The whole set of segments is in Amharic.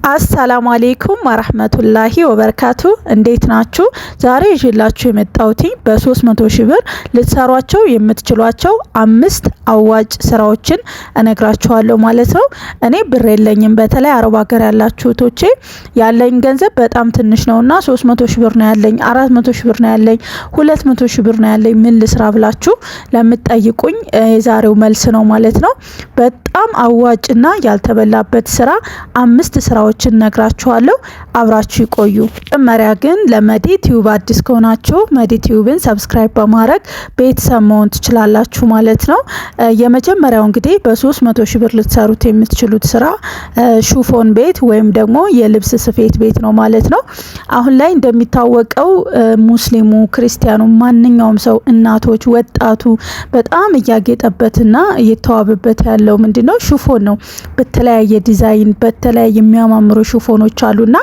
አሰላሙ አለይኩም ወራህመቱላሂ ወበረካቱ። እንዴት ናችሁ? ዛሬ ይዤላችሁ የመጣሁት በ300 ሺህ ብር ልትሰሯቸው የምትችሏቸው 5 አዋጭ ስራዎችን እነግራችኋለሁ ማለት ነው። እኔ ብር የለኝም። በተለይ አረብ ሀገር ያላችሁ እህቶቼ ያለኝ ገንዘብ በጣም ትንሽ ነውና 300 ሺህ ብር ነው ያለኝ፣ 400 ሺህ ብር ነው ያለኝ፣ 200 ሺህ ብር ነው ያለኝ፣ ምን ልስራ ብላችሁ ለምትጠይቁኝ የዛሬው መልስ ነው ማለት ነው። በጣም አዋጭና ያልተበላበት ስራ 5 ስራዎችን ነግራችኋለሁ። አብራችሁ ይቆዩ። መጀመሪያ ግን ለመዲ ቲዩብ አዲስ ከሆናችሁ መዲ ቲዩብን ሰብስክራይብ በማድረግ ቤተሰብ መሆን ትችላላችሁ ማለት ነው። የመጀመሪያው እንግዲህ በ300 ሺህ ብር ልትሰሩት የምትችሉት ስራ ሹፎን ቤት ወይም ደግሞ የልብስ ስፌት ቤት ነው ማለት ነው። አሁን ላይ እንደሚታወቀው ሙስሊሙ፣ ክርስቲያኑ፣ ማንኛውም ሰው እናቶች፣ ወጣቱ በጣም እያጌጠበትና እየተዋበበት ያለው ምንድነው ሹፎን ነው። በተለያየ ዲዛይን በተለያየ የሚያማምሩ ሹፎኖች አሉና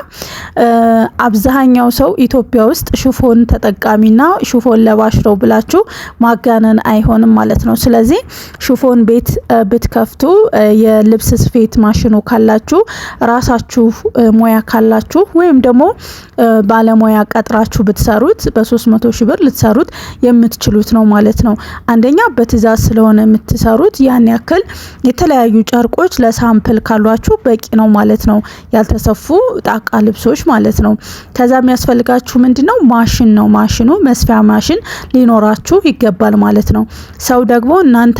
አብዛኛው ሰው ኢትዮጵያ ውስጥ ሹፎን ተጠቃሚና ሹፎን ለባሽ ነው ብላችሁ ማጋነን አይሆንም ማለት ነው። ስለዚህ ሹፎን ቤት ብትከፍቱ የልብስ ስፌት ማሽኑ ካላችሁ ራሳችሁ ሙያ ካላችሁ ወይም ደግሞ ባለሙያ ቀጥራችሁ ብትሰሩት በ300 ሺህ ብር ልትሰሩት የምትችሉት ነው ማለት ነው። አንደኛ በትዕዛዝ ስለሆነ የምትሰሩት ያን ያክል የተለያዩ ጨርቆች ለሳምፕል ካሏችሁ በቂ ነው ማለት ነው። ያልተሰፉ ጣቃ ልብሶች ማለት ነው። ከዛ የሚያስፈልጋችሁ ምንድነው ማሽን ነው። ማሽኑ መስፊያ ማሽን ሊኖራችሁ ይገባል ማለት ነው። ሰው ደግሞ እናንተ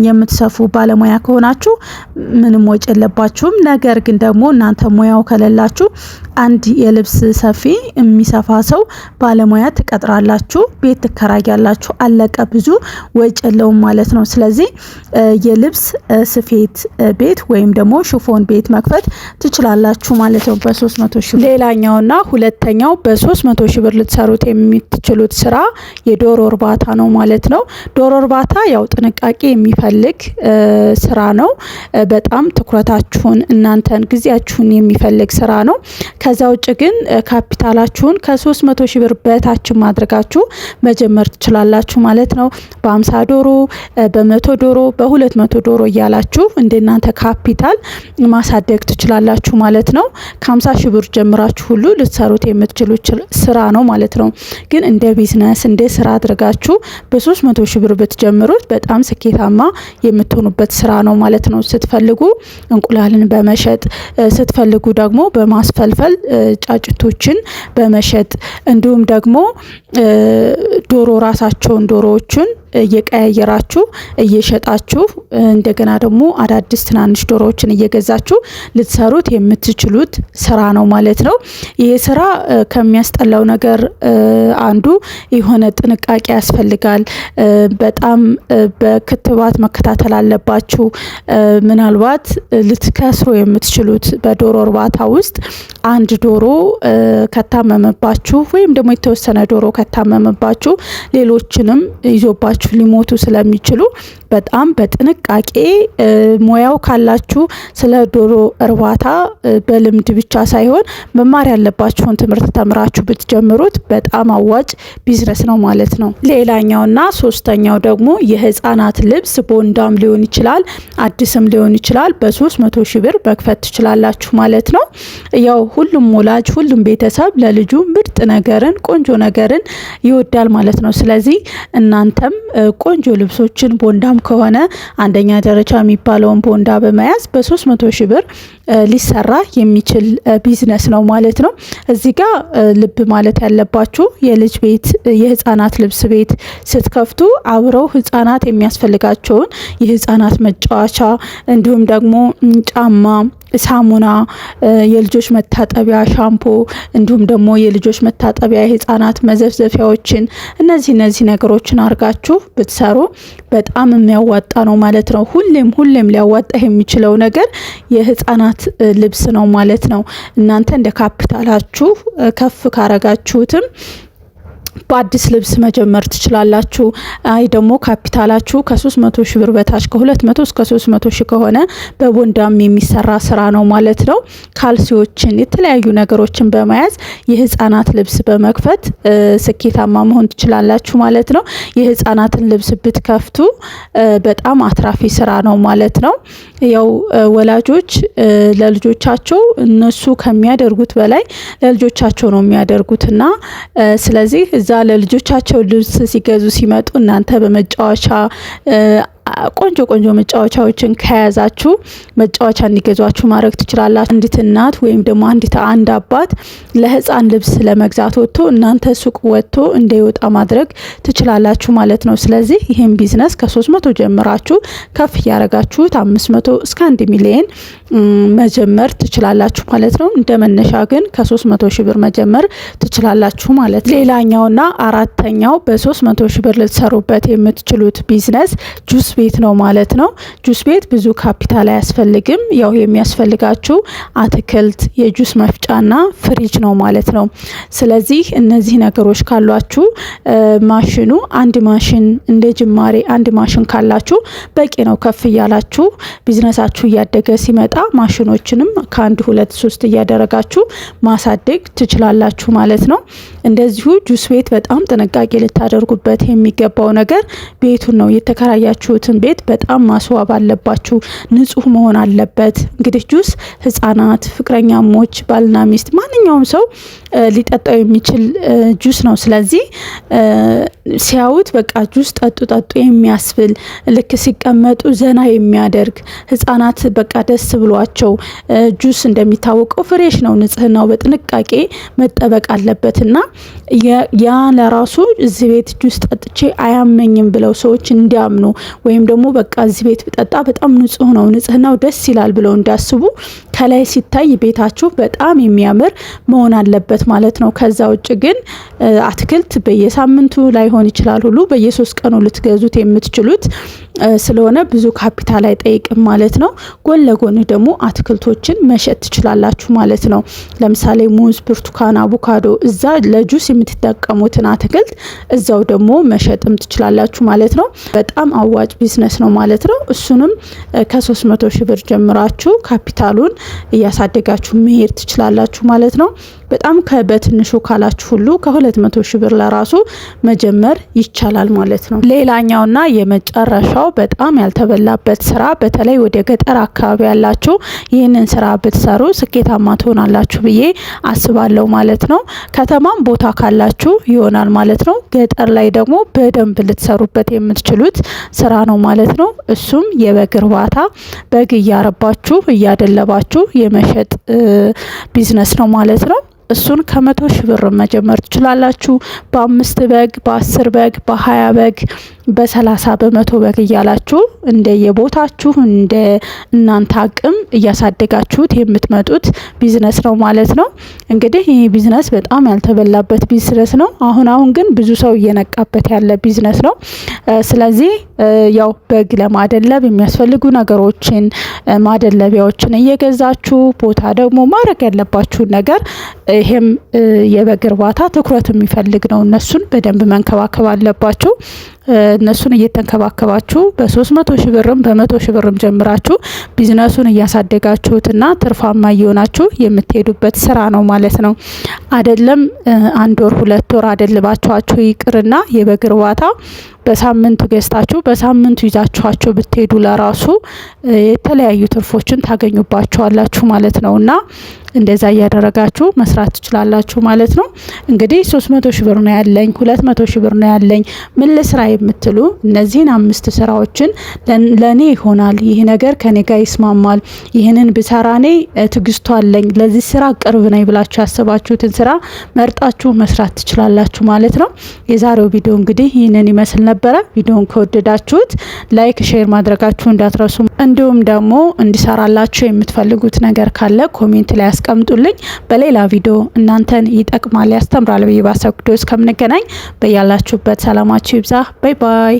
የምትሰፉ ባለሙያ ከሆናችሁ ምንም ወጪ የለባችሁም። ነገር ግን ደግሞ እናንተ ሙያው ከሌላችሁ አንድ የልብስ ሰፊ የሚሰፋ ሰው ባለሙያ ትቀጥራላችሁ፣ ቤት ትከራያላችሁ። አለቀ። ብዙ ወጪ የለውም ማለት ነው። ስለዚህ የልብስ ስፌት ቤት ወይም ደግሞ ሹፎን ቤት መክፈት ትችላላችሁ ማለት ነው በ300 ሺህ። ሌላኛውና ሁለተኛው በ300 ሺህ ብር ልትሰሩት የምትችሉት ስራ የዶሮ እርባታ ነው ማለት ነው። ዶሮ እርባታ ያው ጥንቃቄ የሚፈልግ ስራ ነው። በጣም ትኩረታችሁን እናንተን ጊዜያችሁን የሚፈልግ ስራ ነው። ከዛ ውጭ ግን ካፒታላችሁን ከ300 ሺህ ብር በታች ማድረጋችሁ መጀመር ትችላላችሁ ማለት ነው። በ50 ዶሮ፣ በ100 ዶሮ፣ በ200 ዶሮ እያላችሁ እንደናንተ ካፒታል ማሳደግ ትችላላችሁ ማለት ነው። ከ50 ሺህ ብር ጀምራችሁ ሁሉ ልትሰሩት የምትችሉት ስራ ነው ማለት ነው። ግን እንደ ቢዝነስ እንደ ስራ አድርጋችሁ በ300 ሺህ ብር ብትጀምሩት በጣም ስኬታማ የምትሆኑበት ስራ ነው ማለት ነው። ስትፈልጉ እንቁላልን በመሸጥ ስትፈልጉ ደግሞ በማስፈልፈል ጫጭቶችን በመሸጥ እንዲሁም ደግሞ ዶሮ ራሳቸውን ዶሮዎችን እየቀያየራችሁ እየሸጣችሁ እንደገና ደግሞ አዳዲስ ትናንሽ ዶሮዎችን እየገዛችሁ ልትሰሩት የምትችሉት ስራ ነው ማለት ነው። ይሄ ስራ ከሚያስጠላው ነገር አንዱ የሆነ ጥንቃቄ ያስፈልጋል። በጣም በክትባት መከታተል አለባችሁ። ምናልባት ልትከስሩ የምትችሉት በዶሮ እርባታ ውስጥ አንድ ዶሮ ከታመመባችሁ ወይም ደግሞ የተወሰነ ዶሮ ከታመመባችሁ ሌሎችንም ይዞባችሁ ሊሞቱ ስለሚችሉ በጣም በጥንቃቄ ሙያው ካላችሁ ስለ ዶሮ እርባታ በልምድ ብቻ ሳይሆን መማር ያለባችሁን ትምህርት ተምራችሁ ብትጀምሩት በጣም አዋጭ ቢዝነስ ነው ማለት ነው። ሌላኛውና ሶስተኛው ደግሞ የህፃናት ልብስ ቦንዳም ሊሆን ይችላል፣ አዲስም ሊሆን ይችላል። በ300 ሺህ ብር መክፈት ትችላላችሁ ማለት ነው። ያው ሁሉም ወላጅ ሁሉም ቤተሰብ ለልጁ ምርጥ ነገርን ቆንጆ ነገርን ይወዳል ማለት ነው። ስለዚህ እናንተም ቆንጆ ልብሶችን ቦንዳም ከሆነ አንደኛ ደረጃ የሚባለውን ቦንዳ በመያዝ በ300 ሺህ ብር ሊሰራ የሚችል ቢዝነስ ነው ማለት ነው። እዚህ ጋር ልብ ማለት ያለባችሁ የልጅ ቤት የህፃናት ልብስ ቤት ስትከፍቱ አብረው ህፃናት የሚያስፈልጋቸውን የህፃናት መጫወቻ እንዲሁም ደግሞ ጫማ፣ ሳሙና፣ የልጆች መታጠቢያ ሻምፖ እንዲሁም ደግሞ የልጆች መታጠቢያ የህፃናት መዘፍዘፊያዎችን እነዚህ ነገሮችን አርጋችሁ ብትሰሩ በጣም የሚያዋጣ ነው ማለት ነው። ሁሌም ሊያዋጣ የሚችለው ነገር የህፃናት ልብስ ነው ማለት ነው። እናንተ እንደ ካፒታላችሁ ከፍ ካረጋችሁትም በአዲስ ልብስ መጀመር ትችላላችሁ። አይ ደግሞ ካፒታላችሁ ከ300 ሺህ ብር በታች ከ200 እስከ 300 ሺህ ከሆነ በቦንዳም የሚሰራ ስራ ነው ማለት ነው። ካልሲዎችን የተለያዩ ነገሮችን በመያዝ የህፃናት ልብስ በመክፈት ስኬታማ መሆን ትችላላችሁ ማለት ነው። የህፃናትን ልብስ ብትከፍቱ በጣም አትራፊ ስራ ነው ማለት ነው። ያው ወላጆች ለልጆቻቸው እነሱ ከሚያደርጉት በላይ ለልጆቻቸው ነው የሚያደርጉትና ስለዚህ እዛ ለልጆቻቸው ልብስ ሲገዙ ሲመጡ እናንተ በመጫወቻ ቆንጆ መጫወቻዎችን ከያዛችሁ መጫወቻ እንዲገዟችሁ ማድረግ ትችላላችሁ። አንዲት እናት ወይም ደግሞ አንድ አባት ለህፃን ልብስ ለመግዛት ወጥቶ እናንተ ሱቅ ወጥቶ እንዳይወጣ ማድረግ ትችላላችሁ ማለት ነው። ስለዚህ ይሄን ቢዝነስ ከ300 ጀምራችሁ ከፍ ያረጋችሁት 500 እስከ 1 ሚሊዮን መጀመር ትችላላችሁ ማለት ነው። እንደ መነሻ ግን ከ300 ሺህ ብር መጀመር ትችላላችሁ ማለት ነው። ሌላኛውና አራተኛው በ300 ሺህ ብር ልትሰሩበት የምትችሉት ቢዝነስ ጁስ ቤት ነው ማለት ነው። ጁስ ቤት ብዙ ካፒታል አያስፈልግም። ያው የሚያስፈልጋችሁ አትክልት፣ የጁስ መፍጫና ፍሪጅ ነው ማለት ነው። ስለዚህ እነዚህ ነገሮች ካሏችሁ ማሽኑ አንድ ማሽን እንደ ጅማሬ አንድ ማሽን ካላችሁ በቂ ነው። ከፍ እያላችሁ ቢዝነሳችሁ እያደገ ሲመጣ ማሽኖችንም ከ1 2 3 እያደረጋችሁ ማሳደግ ትችላላችሁ ማለት ነው። እንደዚሁ ጁስ ቤት በጣም ጥንቃቄ ልታደርጉበት የሚገባው ነገር ቤቱን ነው። የተከራያችሁትን ቤት በጣም ማስዋብ አለባችሁ። ንጹህ መሆን አለበት። እንግዲህ ጁስ ህፃናት፣ ፍቅረኛሞች፣ ባልና ሚስት ማንኛውም ሰው ሊጠጣው የሚችል ጁስ ነው። ስለዚህ ሲያዩት በቃ ጁስ ጠጡ የሚያስብል ልክ ሲቀመጡ ዘና የሚያደርግ ህፃናት በቃ ደስ ብሏቸው ጁስ እንደሚታወቀው ፍሬሽ ነው። ንጽህናው በጥንቃቄ መጠበቅ አለበትና ያ ለራሱ እዚህ ቤት ጁስ ጠጥቼ አያመኝም ብለው ሰዎች እንዲያምኑ ወይም ደግሞ በቃ እዚህ ቤት ብጠጣ በጣም ንጹህ ነው፣ ንጽህናው ደስ ይላል ብለው እንዲያስቡ ከላይ ሲታይ ቤታችሁ በጣም የሚያምር መሆን አለበት ማለት ነው። ከዛ ውጭ ግን አትክልት በየሳምንቱ ላይሆን ይችላል ሁሉ በየ3 ቀኑ ልትገዙት የምትችሉት ስለሆነ ብዙ ካፒታል አይጠይቅም ማለት ነው። ጎን ለጎን ደግሞ አትክልቶችን መሸጥ ትችላላችሁ ማለት ነው። ለምሳሌ ሙዝ፣ ብርቱካን፣ አቮካዶ እዛ ለጁስ የምትጠቀሙትን አትክልት እዛው ደግሞ መሸጥም ትችላላችሁ ማለት ነው። በጣም አዋጭ ቢዝነስ ነው ማለት ነው። እሱንም ከ300 ሺህ ብር ጀምራችሁ ካፒታሉን እያሳደጋችሁ መሄድ ትችላላችሁ ማለት ነው። በጣም በትንሹ ካላችሁ ሁሉ ከ200 ሺህ ብር ለራሱ መጀመር ይቻላል ማለት ነው። ሌላኛውና የመጨረሻው በጣም ያልተበላበት ስራ በተለይ ወደ ገጠር አካባቢ ያላችሁ ይህንን ስራ ብትሰሩ ስኬታማ ትሆናላችሁ ብዬ አስባለሁ ማለት ነው። ከተማም ቦታ ካላችሁ ይሆናል ማለት ነው። ገጠር ላይ ደግሞ በደንብ ልትሰሩበት የምትችሉት ስራ ነው ማለት ነው። እሱም የበግ እርባታ፣ በግ እያረባችሁ እያደለባችሁ የመሸጥ ቢዝነስ ነው ማለት ነው። እሱን ከ100 ሺህ ብር መጀመር ትችላላችሁ። በ5 በግ፣ በ10 በግ፣ በ20 በግ፣ በ30 በ100 በግ እያላችሁ እንደ የቦታችሁ እንደ እናንተ አቅም እያሳደጋችሁት የምትመጡት ቢዝነስ ነው ማለት ነው። እንግዲህ ይህ ቢዝነስ በጣም ያልተበላበት ቢዝነስ ነው። አሁን ግን ብዙ ሰው እየነቃበት ያለ ቢዝነስ ነው። ስለዚህ ያው በግ ለማደለብ የሚያስፈልጉ ነገሮችን ማደለቢያዎችን እየገዛችሁ ቦታ ደግሞ ማድረግ ያለባችሁን ነገር ይሄም የበግ እርባታ ትኩረት የሚፈልግ ነው። እነሱን በደንብ መንከባከብ አለባችሁ። እነሱን እየተንከባከባችሁ በ300 ሺህ ብርም በ100 ሺህ ብርም ጀምራችሁ ቢዝነሱን እያሳደጋችሁትና ትርፋማ እየሆናችሁ የምትሄዱበት ስራ ነው ማለት ነው። አይደለም 1 ወር 2 ወር አደልባችኋችሁ ይቅርና የበግ እርባታ በሳምንቱ ገዝታችሁ በሳምንቱ ይዛችኋቸው ብትሄዱ ለራሱ የተለያዩ ትርፎችን ታገኙባቸዋላችሁ ማለት ነውና እንደዛ እያደረጋችሁ መስራት ትችላላችሁ ማለት ነው። እንግዲህ 300 ሺህ ብር ነው ያለኝ 200 ሺህ ብር ነው ያለኝ ምን ልስራ የምትሉ እነዚህን 5 ስራዎችን ለኔ ይሆናል፣ ይሄ ነገር ከኔ ጋር ይስማማል፣ ይሄንን ብሰራ እኔ ትግስቱ አለኝ፣ ለዚህ ስራ ቅርብ ነኝ ብላችሁ ያሰባችሁትን ስራ መርጣችሁ መስራት ትችላላችሁ ማለት ነው። የዛሬው ቪዲዮ እንግዲህ ይሄንን ይመስል ነበረ። ቪዲዮን ከወደዳችሁት ላይክ፣ ሼር ማድረጋችሁ እንዳትረሱ። እንዲሁም ደግሞ እንዲሰራላችሁ የምትፈልጉት ነገር ካለ ኮሜንት ላይ አስቀምጡልኝ። በሌላ ቪዲዮ እናንተን ይጠቅማል ያስተምራል ብዬ ባሰብኩት እስከምንገናኝ በያላችሁበት ሰላማችሁ ይብዛ። ባይ ባይ።